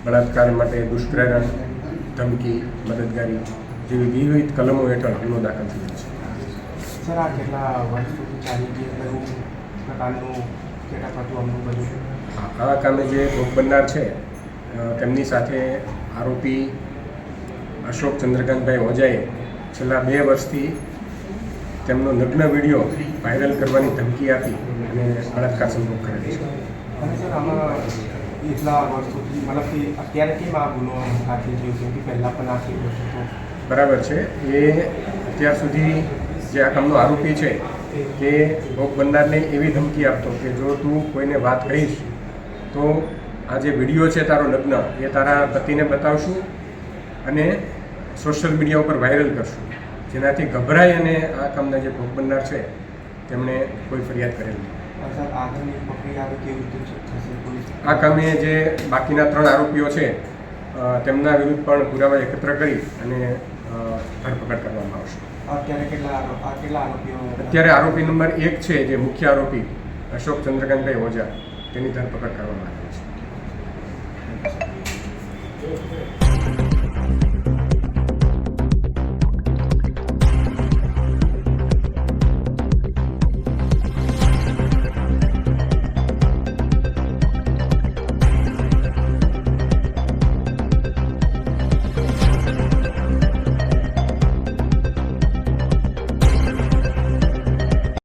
બળાત્કાર માટે દુષ્પ્રેરણ, ધમકી, મદદગારી જેવી વિવિધ કલમો હેઠળ ગુનો દાખલ થયેલ છે. સર, આ કેટલા વર્ષ સુધી ચાલી ગઈ કયું પ્રકારનું કેટલા અમલું બધું? આ કામે જે ભોગ બનનાર છે તેમની સાથે આરોપી અશોક ચંદ્રકાંતભાઈ ઓઝાએ છેલ્લા 2 વર્ષથી તેમનો નગ્ન વિડીયો વાયરલ કરવાની ધમકી આપી અને બળાત્કાર સંભોગ કરેલ છે. અને સર, આમાં એટલા વર્ષોથી મતલબ કે અત્યારે કેમ આ ગુનો દાખલ થયો છે કે પહેલાં પણ આ થયેલો હતો? બરાબર છે. એ અત્યાર સુધી જે આ કામનો આરોપી છે તે ભોગ બનનારને એવી ધમકી આપતો કે જો તું કોઈને વાત કહીશ તો આ જે વિડીયો છે તારો નગ્ન એ તારા પતિને બતાવશું અને સોશિયલ મીડિયા ઉપર વાયરલ કરશું, જેનાથી ગભરાઈ અને આ કામના જે ભોગ બનનાર છે તેમણે કોઈ ફરિયાદ કરેલ નથી. સર, આગળની પ્રક્રિયા કેવી રીતે થશે? પોલીસ આ કામે જે બાકીના 3 આરોપીઓ છે તેમના વિરુદ્ધ પણ પુરાવા એકત્ર કરી અને ધરપકડ કરવામાં આવશે. અત્યારે કેટલા આરોપીઓ? અત્યારે આરોપી નંબર 1 છે જે મુખ્ય આરોપી અશોક ચંદ્રકાંતભાઈ ઓઝા, તેની ધરપકડ કરવામાં આવી.